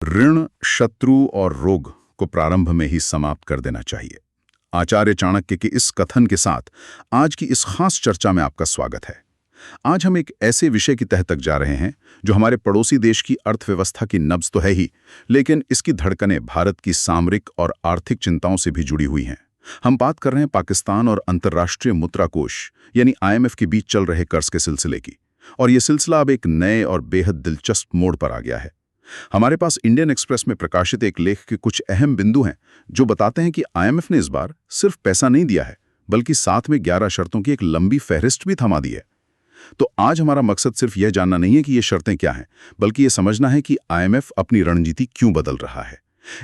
ऋण, शत्रु और रोग को प्रारंभ में ही समाप्त कर देना चाहिए। आचार्य चाणक्य के इस कथन के साथ आज की इस खास चर्चा में आपका स्वागत है। आज हम एक ऐसे विषय की तह तक जा रहे हैं जो हमारे पड़ोसी देश की अर्थव्यवस्था की नब्ज तो है ही, लेकिन इसकी धड़कनें भारत की सामरिक और आर्थिक चिंताओं से भी जुड़ी हुई हैं। हम बात कर रहे हैं पाकिस्तान और अंतर्राष्ट्रीय मुद्रा कोष यानी IMF के बीच चल रहे कर्ज के सिलसिले की। और ये सिलसिला अब एक नए और बेहद दिलचस्प मोड़ पर आ गया है। हमारे पास इंडियन एक्सप्रेस में प्रकाशित एक लेख के कुछ अहम बिंदु हैं जो बताते हैं कि IMF ने इस बार सिर्फ पैसा नहीं दिया है, बल्कि साथ में 11 शर्तों की एक लंबी फहरिस्त भी थमा दी है। तो आज हमारा मकसद सिर्फ यह जानना नहीं है कि ये शर्तें क्या हैं, बल्कि ये समझना है कि IMF अपनी रणनीति क्यों बदल रहा है,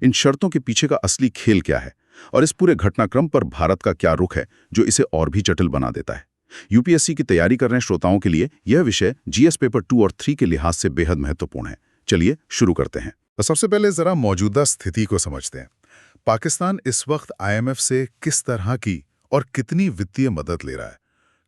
इन शर्तों के पीछे का असली खेल क्या है और इस पूरे घटनाक्रम पर भारत का क्या रुख है जो इसे और भी जटिल बना देता है। UPSC की तैयारी कर रहे श्रोताओं के लिए यह विषय GS पेपर 2 और 3 के लिहाज से बेहद महत्वपूर्ण है। चलिए शुरू करते हैं। तो सबसे पहले जरा मौजूदा स्थिति को समझते हैं। पाकिस्तान इस वक्त IMF से किस तरह की और कितनी वित्तीय मदद ले रहा है?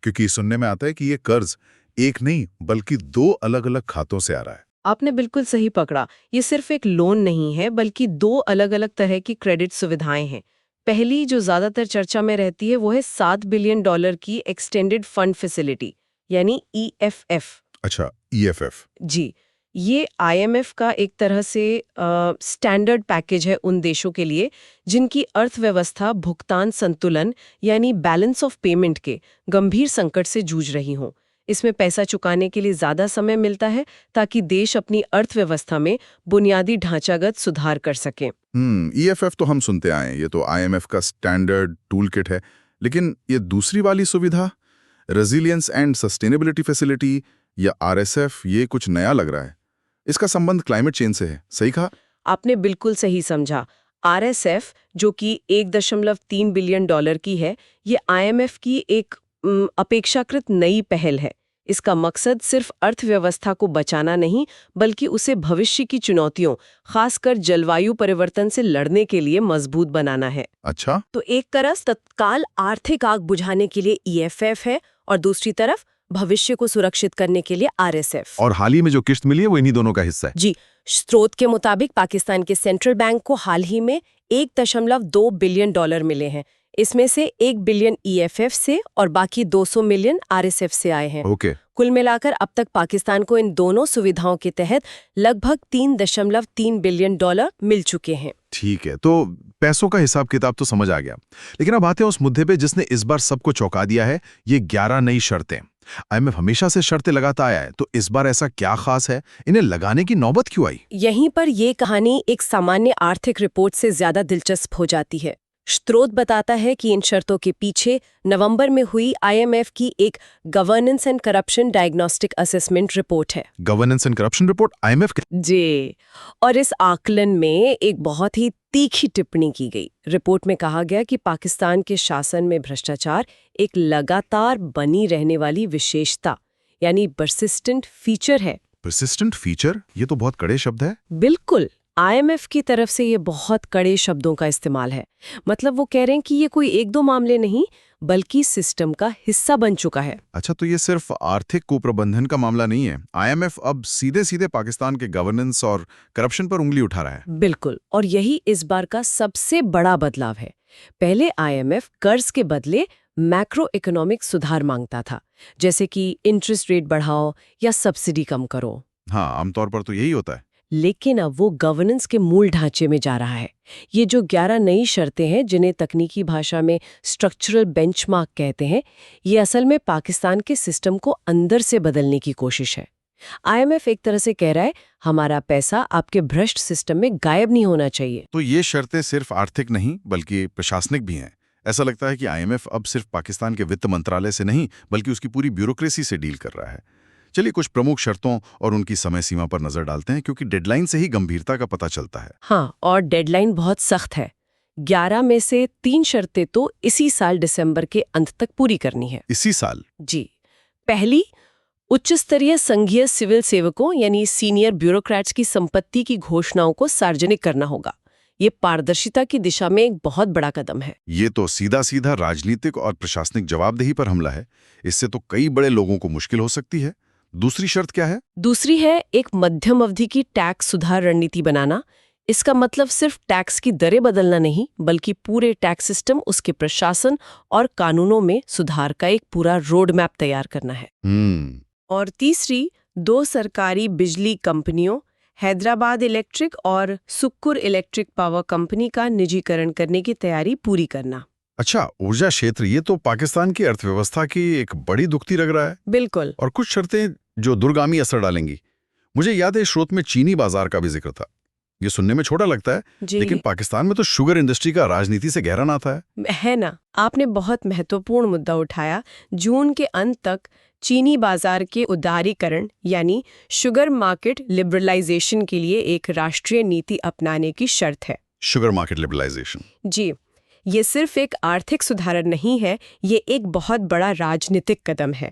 क्योंकि सुनने में आता है कि ये कर्ज एक नहीं बल्कि 2 अलग-अलग खातों से आ रहा है। आपने बिल्कुल सही पकड़ा। ये सिर्फ एक लोन नहीं है, बल्कि 2 अलग-अलग तरह की क्रेडिट सुविधाएं हैं। पहली जो ज्यादातर चर्चा में रहती है वो है $7 बिलियन की एक्सटेंडेड फंड फैसिलिटी यानी EFF। अच्छा, EFF। जी, ये IMF का एक तरह से स्टैंडर्ड पैकेज है उन देशों के लिए जिनकी अर्थव्यवस्था भुगतान संतुलन यानी बैलेंस ऑफ पेमेंट के गंभीर संकट से जूझ रही हों। इसमें पैसा चुकाने के लिए ज्यादा समय मिलता है ताकि देश अपनी अर्थव्यवस्था में बुनियादी ढांचागत सुधार कर सकें। EFF तो हम सुनते आए हैं, ये तो IMF का स्टैंडर्ड टूल किट है। लेकिन ये दूसरी वाली सुविधा, रेजिलियंस एंड सस्टेनेबिलिटी फैसिलिटी या RSF, ये कुछ नया लग रहा है। इसका संबंध क्लाइमेट चेंज से है, सही कहा? आपने बिल्कुल सही समझा। RSF जो कि $1.3 बिलियन की है, ये IMF की एक अपेक्षाकृत नई पहल है। इसका मकसद सिर्फ अर्थव्यवस्था को बचाना नहीं, बल्कि उसे भविष्य की चुनौतियों, खासकर जलवायु परिवर्तन से लड़ने के लिए मजबूत बनाना है। अच्छा, तो एक तरफ तत्काल आर्थिक आग बुझाने के लिए EFF है और दूसरी तरफ भविष्य को सुरक्षित करने के लिए RSF। और हाल ही में जो किस्त मिली है वो इन्हीं दोनों का हिस्सा है। जी, स्रोत के मुताबिक पाकिस्तान के सेंट्रल बैंक को हाल ही में $1.2 बिलियन मिले हैं। इसमें से 1 बिलियन EFF से और बाकी 200 मिलियन RSF से आए हैं। ओके। कुल मिलाकर अब तक पाकिस्तान को इन दोनों सुविधाओं के तहत लगभग $3.3 बिलियन मिल चुके हैं। ठीक है, तो पैसों का हिसाब किताब तो समझ आ गया। लेकिन अब आते हैं उस मुद्दे पे जिसने इस बार सबको चौंका दिया है, ये 11 नई शर्तें। IMF हमेशा से शर्तें लगाता आया है, तो इस बार ऐसा क्या खास है? इन्हें लगाने की नौबत क्यों आई? यहीं पर ये कहानी एक सामान्य आर्थिक रिपोर्ट से ज्यादा दिलचस्प हो जाती है। स्रोत बताता है कि इन शर्तों के पीछे नवंबर में हुई IMF की एक governance and corruption diagnostic assessment report है। Governance and corruption report IMF के? जी, और इस आकलन में एक बहुत ही तीखी टिप्पणी की गई। रिपोर्ट में कहा गया कि पाकिस्तान के शासन में भ्रष्टाचार एक लगातार बनी रहने वाली विशेषता यानी परसिस्टेंट फीचर है। Persistent feature? ये तो बहुत कड़े शब्द है। बिल्कुल, IMF की तरफ से ये बहुत कड़े शब्दों का इस्तेमाल है। मतलब वो कह रहे हैं कि ये कोई 1-2 मामले नहीं, बल्कि सिस्टम का हिस्सा बन चुका है। अच्छा, तो ये सिर्फ आर्थिक कुप्रबंधन का मामला नहीं है। IMF अब सीधे सीधे पाकिस्तान के गवर्नेंस और करप्शन पर उंगली उठा रहा है। बिल्कुल, और यही इस बार का सबसे बड़ा बदलाव है। पहले IMF कर्ज के बदले मैक्रो इकोनॉमिक सुधार मांगता था, जैसे कि इंटरेस्ट रेट बढ़ाओ या सब्सिडी कम करो। हाँ, आमतौर पर तो यही होता है। लेकिन अब वो गवर्नेंस के मूल ढांचे में जा रहा है। ये जो 11 नई शर्तें हैं, जिन्हें तकनीकी भाषा में स्ट्रक्चरल बेंचमार्क कहते हैं, ये असल में पाकिस्तान के सिस्टम को अंदर से बदलने की कोशिश है। IMF एक तरह से कह रहा है, हमारा पैसा आपके भ्रष्ट सिस्टम में गायब नहीं होना चाहिए। तो ये शर्तें सिर्फ आर्थिक नहीं बल्कि प्रशासनिक भी हैं। ऐसा लगता है कि IMF अब सिर्फ पाकिस्तान के वित्त मंत्रालय से नहीं बल्कि उसकी पूरी ब्यूरोक्रेसी से डील कर रहा है। चलिए कुछ प्रमुख शर्तों और उनकी समय सीमा पर नजर डालते हैं, क्योंकि डेडलाइन से ही गंभीरता का पता चलता है। हाँ, और डेडलाइन बहुत सख्त है। 11 में से 3 शर्तें तो इसी साल दिसंबर के अंत तक पूरी करनी है। इसी साल? जी। पहली, उच्च स्तरीय संघीय सिविल सेवकों यानी सीनियर ब्यूरोक्रेट्स की संपत्ति की घोषणाओं को सार्वजनिक करना होगा। ये पारदर्शिता की दिशा में एक बहुत बड़ा कदम है। ये तो सीधा सीधा राजनीतिक और प्रशासनिक जवाबदेही पर हमला है। इससे तो कई बड़े लोगों को मुश्किल हो सकती है। दूसरी शर्त क्या है? दूसरी है एक मध्यम अवधि की टैक्स सुधार रणनीति बनाना। इसका मतलब सिर्फ टैक्स की दरें बदलना नहीं, बल्कि पूरे टैक्स सिस्टम, उसके प्रशासन और कानूनों में सुधार का एक पूरा रोड मैप तैयार करना है। और तीसरी, 2 सरकारी बिजली कंपनियों, हैदराबाद इलेक्ट्रिक और सुक्कुर इलेक्ट्रिक पावर कंपनी का निजीकरण करने की तैयारी पूरी करना। अच्छा, ऊर्जा क्षेत्र, ये तो पाकिस्तान की अर्थव्यवस्था की एक बड़ी दुखती लग रहा है। बिल्कुल। और कुछ शर्तें जो दूरगामी असर डालेंगी। मुझे याद है स्रोत में चीनी बाजार का भी जिक्र था। ये सुनने में छोटा लगता है, लेकिन पाकिस्तान में तो शुगर इंडस्ट्री का राजनीति से गहरा नाता है ना। आपने बहुत महत्वपूर्ण मुद्दा उठाया। जून के अंत तक चीनी बाजार के उदारीकरण यानी शुगर मार्केट लिबरलाइजेशन के लिए एक राष्ट्रीय नीति अपनाने की शर्त है। Sugar market liberalisation. जी, ये सिर्फ एक आर्थिक सुधार नहीं है, ये एक बहुत बड़ा राजनीतिक कदम है।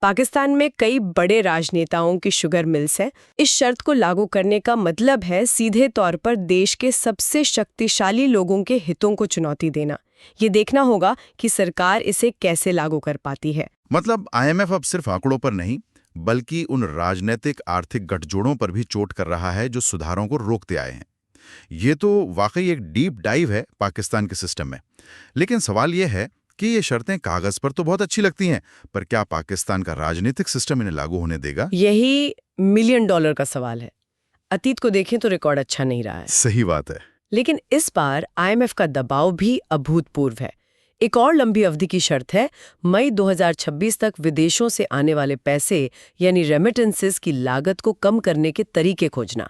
पाकिस्तान में कई बड़े राजनेताओं की शुगर मिल्स हैं। इस शर्त को लागू करने का मतलब है सीधे तौर पर देश के सबसे शक्तिशाली लोगों के हितों को चुनौती देना। ये देखना होगा कि सरकार इसे कैसे लागू कर पाती है। मतलब आईएमएफ अब सिर्फ आंकड़ों पर नहीं, बल्कि उन राजनीतिक आर्थिक गठजोड़ों पर भी चोट कर रहा है जो सुधारों को रोकते आए हैं। ये तो वाकई एक डीप डाइव है पाकिस्तान के सिस्टम में। लेकिन सवाल यह है कि ये शर्तें कागज पर तो बहुत अच्छी लगती हैं, पर क्या पाकिस्तान का राजनीतिक सिस्टम इन्हें लागू होने देगा? यही $1 मिलियन का सवाल है। अतीत को देखें तो रिकॉर्ड अच्छा नहीं रहा है। सही बात है। लेकिन इस बार आईएमएफ का दबाव भी अभूतपूर्व है। एक और लंबी अवधि की शर्त है, मई 2026 तक विदेशों से आने वाले पैसे यानी रेमिटेंसेस की लागत को कम करने के तरीके खोजना।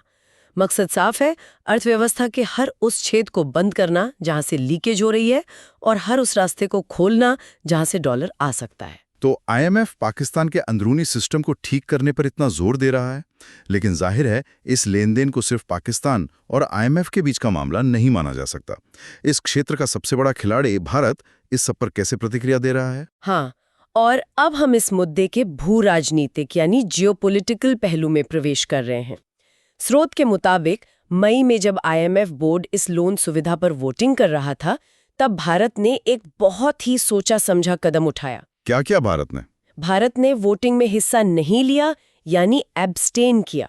मकसद साफ है, अर्थव्यवस्था के हर उस छेद को बंद करना जहां से लीकेज हो रही है और हर उस रास्ते को खोलना जहां से डॉलर आ सकता है। तो आईएमएफ पाकिस्तान के अंदरूनी सिस्टम को ठीक करने पर इतना जोर दे रहा है, लेकिन जाहिर है इस लेनदेन को सिर्फ पाकिस्तान और आईएमएफ के बीच का मामला नहीं माना जा सकता। इस क्षेत्र का सबसे बड़ा खिलाड़ी भारत इस सब पर कैसे प्रतिक्रिया दे रहा है? हाँ, और अब हम इस मुद्दे के भू राजनीतिक यानी जियोपॉलिटिकल पहलू में प्रवेश कर रहे हैं। स्रोत के मुताबिक मई में जब आईएमएफ बोर्ड इस लोन सुविधा पर वोटिंग कर रहा था, तब भारत ने एक बहुत ही सोचा समझा कदम उठाया। क्या किया भारत ने? भारत ने वोटिंग में हिस्सा नहीं लिया, यानी एब्स्टेन किया।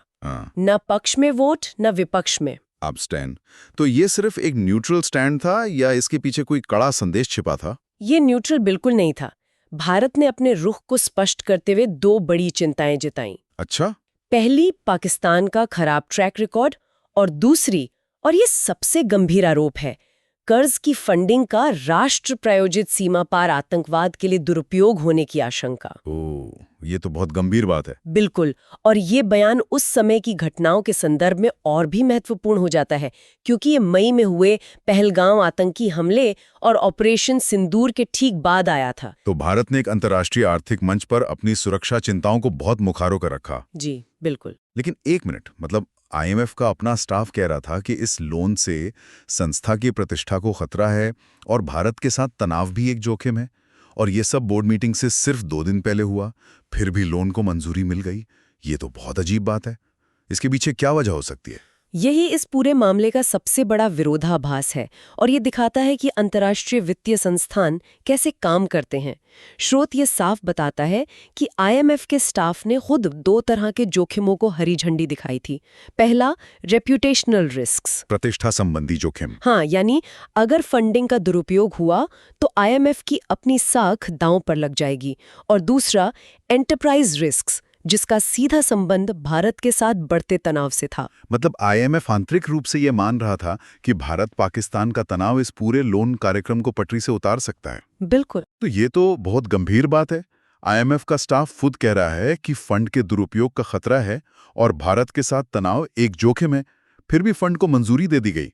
न पक्ष में वोट न विपक्ष में। एब्स्टेन। तो ये सिर्फ एक न्यूट्रल स्टैंड था या इसके पीछे कोई कड़ा संदेश छिपा था? ये न्यूट्रल बिल्कुल नहीं था। भारत ने अपने रुख को स्पष्ट करते हुए 2 बड़ी चिंताएं जताईं। अच्छा। पहली, पाकिस्तान का खराब ट्रैक रिकॉर्ड, और दूसरी, और ये सबसे गंभीर आरोप है, कर्ज की फंडिंग का राष्ट्र प्रायोजित सीमा पार आतंकवाद के लिए दुरुपयोग होने की आशंका। ओह, ये तो बहुत गंभीर बात है। बिल्कुल, और ये बयान उस समय की घटनाओं के संदर्भ में और भी महत्वपूर्ण हो जाता है, क्योंकि ये मई में हुए पहलगाम आतंकी हमले और ऑपरेशन सिंदूर के ठीक बाद आया था। तो भारत ने एक अंतर्राष्ट्रीय आर्थिक मंच पर अपनी सुरक्षा चिंताओं को बहुत मुखारों कर रखा। जी बिल्कुल। लेकिन एक मिनट, मतलब आईएमएफ का अपना स्टाफ कह रहा था कि इस लोन से संस्था की प्रतिष्ठा को खतरा है और भारत के साथ तनाव भी एक जोखिम है, और ये सब बोर्ड मीटिंग से सिर्फ 2 दिन पहले हुआ, फिर भी लोन को मंजूरी मिल गई। ये तो बहुत अजीब बात है। इसके पीछे क्या वजह हो सकती है? यही इस पूरे मामले का सबसे बड़ा विरोधाभास है, और ये दिखाता है कि अंतर्राष्ट्रीय वित्तीय संस्थान कैसे काम करते हैं। स्रोत ये साफ बताता है कि आईएमएफ के स्टाफ ने खुद 2 तरह के जोखिमों को हरी झंडी दिखाई थी। पहला, रेप्यूटेशनल रिस्क्स, प्रतिष्ठा संबंधी जोखिम। हाँ, यानी अगर फंडिंग का दुरुपयोग हुआ तो आईएमएफ की अपनी साख दांव पर लग जाएगी। और दूसरा, एंटरप्राइज रिस्क्स, जिसका सीधा संबंध भारत के साथ बढ़ते तनाव से था। मतलब आईएमएफ आंतरिक रूप से ये मान रहा था कि भारत पाकिस्तान का तनाव इस पूरे लोन कार्यक्रम को पटरी से उतार सकता है। बिल्कुल। तो ये तो बहुत गंभीर बात है। आईएमएफ का स्टाफ खुद कह रहा है कि फंड के दुरुपयोग का खतरा है और भारत के साथ तनाव एक जोखिम है, फिर भी फंड को मंजूरी दे दी गई।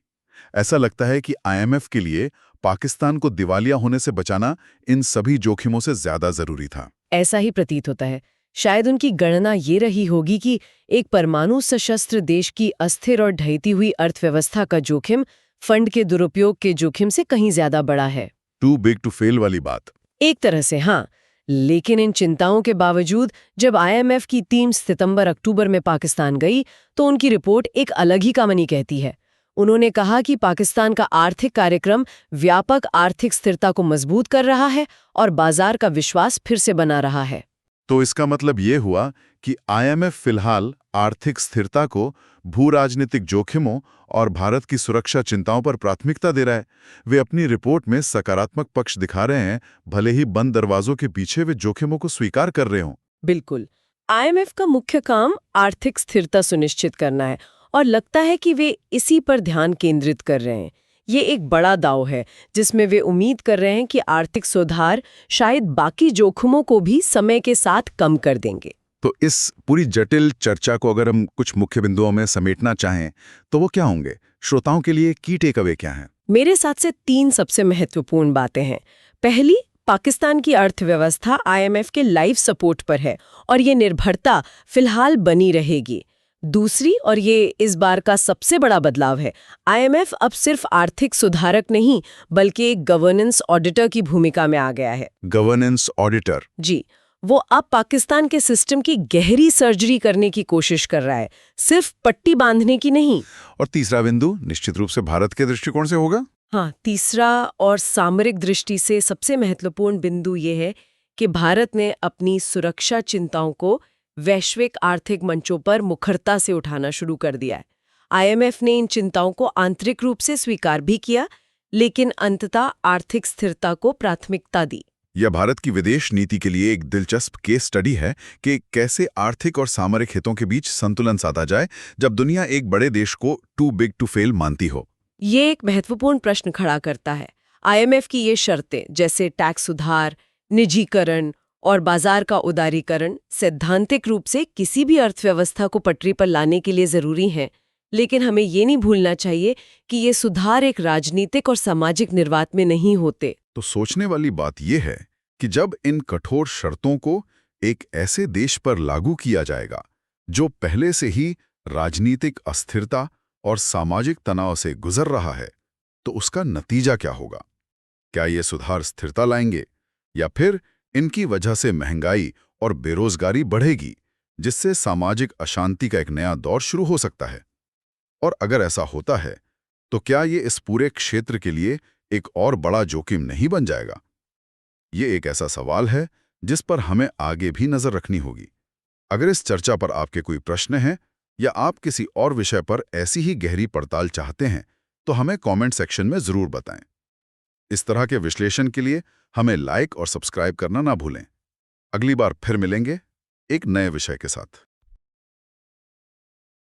ऐसा लगता है कि आईएमएफ के लिए पाकिस्तान को दिवालिया होने से बचाना इन सभी जोखिमों से ज्यादा जरूरी था। ऐसा ही प्रतीत होता है। शायद उनकी गणना ये रही होगी कि एक परमाणु सशस्त्र देश की अस्थिर और ढहती हुई अर्थव्यवस्था का जोखिम फंड के दुरुपयोग के जोखिम से कहीं ज्यादा बड़ा है। टू बिग टू फेल वाली बात। एक तरह से हाँ, लेकिन इन चिंताओं के बावजूद जब आईएमएफ की टीम सितंबर-अक्टूबर में पाकिस्तान गई तो उनकी रिपोर्ट एक अलग ही कहानी कहती है। उन्होंने कहा कि पाकिस्तान का आर्थिक कार्यक्रम व्यापक आर्थिक स्थिरता को मजबूत कर रहा है और बाजार का विश्वास फिर से बना रहा है। तो इसका मतलब ये हुआ कि आईएमएफ फिलहाल आर्थिक स्थिरता को भू-राजनीतिक जोखिमों और भारत की सुरक्षा चिंताओं पर प्राथमिकता दे रहा है। वे अपनी रिपोर्ट में सकारात्मक पक्ष दिखा रहे हैं, भले ही बंद दरवाजों के पीछे वे जोखिमों को स्वीकार कर रहे हों। बिल्कुल। आईएमएफ का मुख्य काम आर्थिक स्थिरता सुनिश्चित करना है और लगता है कि वे इसी पर ध्यान केंद्रित कर रहे हैं। ये एक बड़ा दांव है जिसमें वे उम्मीद कर रहे हैं कि आर्थिक सुधार शायद बाकी जोखिमों को भी समय के साथ कम कर देंगे। तो इस पूरी जटिल चर्चा को अगर हम कुछ मुख्य बिंदुओं में समेटना चाहें तो वो क्या होंगे? श्रोताओं के लिए की टेक अवे क्या है? मेरे हिसाब से 3 सबसे महत्वपूर्ण बातें हैं। पहली, पाकिस्तान की अर्थव्यवस्था आईएमएफ के लाइफ सपोर्ट पर है और ये निर्भरता फिलहाल बनी रहेगी। दूसरी, और ये इस बार का सबसे बड़ा बदलाव है, आईएमएफ अब सिर्फ आर्थिक सुधारक नहीं बल्कि एक गवर्नेंस ऑडिटर की भूमिका में आ गया है। Governance auditor? जी, वो अब पाकिस्तान के सिस्टम की गहरी सर्जरी करने की कोशिश कर रहा है, सिर्फ पट्टी बांधने की नहीं। और तीसरा बिंदु निश्चित रूप से भारत के दृष्टिकोण से होगा। हाँ, तीसरा और सामरिक दृष्टि से सबसे महत्वपूर्ण बिंदु ये है कि भारत ने अपनी सुरक्षा चिंताओं को वैश्विक आर्थिक मंचों पर मुखरता से उठाना शुरू कर दिया है। आईएमएफ ने इन चिंताओं को आंतरिक रूप से स्वीकार भी किया, लेकिन अंततः आर्थिक स्थिरता को प्राथमिकता दी। यह भारत की विदेश नीति के लिए एक दिलचस्प केस स्टडी है कि कैसे आर्थिक और सामरिक हितों के बीच संतुलन साधा जाए जब दुनिया एक बड़े देश को टू बिग टू फेल मानती हो। ये एक महत्वपूर्ण प्रश्न खड़ा करता है। आईएमएफ की ये शर्तें, जैसे टैक्स सुधार, निजीकरण और बाजार का उदारीकरण, सैद्धांतिक रूप से किसी भी अर्थव्यवस्था को पटरी पर लाने के लिए जरूरी हैं, लेकिन हमें ये नहीं भूलना चाहिए कि ये सुधार एक राजनीतिक और सामाजिक निर्वात में नहीं होते। तो सोचने वाली बात यह है कि जब इन कठोर शर्तों को एक ऐसे देश पर लागू किया जाएगा जो पहले से ही राजनीतिक अस्थिरता और सामाजिक तनाव से गुजर रहा है, तो उसका नतीजा क्या होगा? क्या ये सुधार स्थिरता लाएंगे या फिर इनकी वजह से महंगाई और बेरोजगारी बढ़ेगी, जिससे सामाजिक अशांति का एक नया दौर शुरू हो सकता है? और अगर ऐसा होता है तो क्या ये इस पूरे क्षेत्र के लिए एक और बड़ा जोखिम नहीं बन जाएगा? ये एक ऐसा सवाल है जिस पर हमें आगे भी नजर रखनी होगी। अगर इस चर्चा पर आपके कोई प्रश्न हैं या आप किसी और विषय पर ऐसी ही गहरी पड़ताल चाहते हैं तो हमें कमेंट सेक्शन में जरूर बताएं। इस तरह के विश्लेषण के लिए हमें लाइक और सब्सक्राइब करना ना भूलें। अगली बार फिर मिलेंगे एक नए विषय के साथ।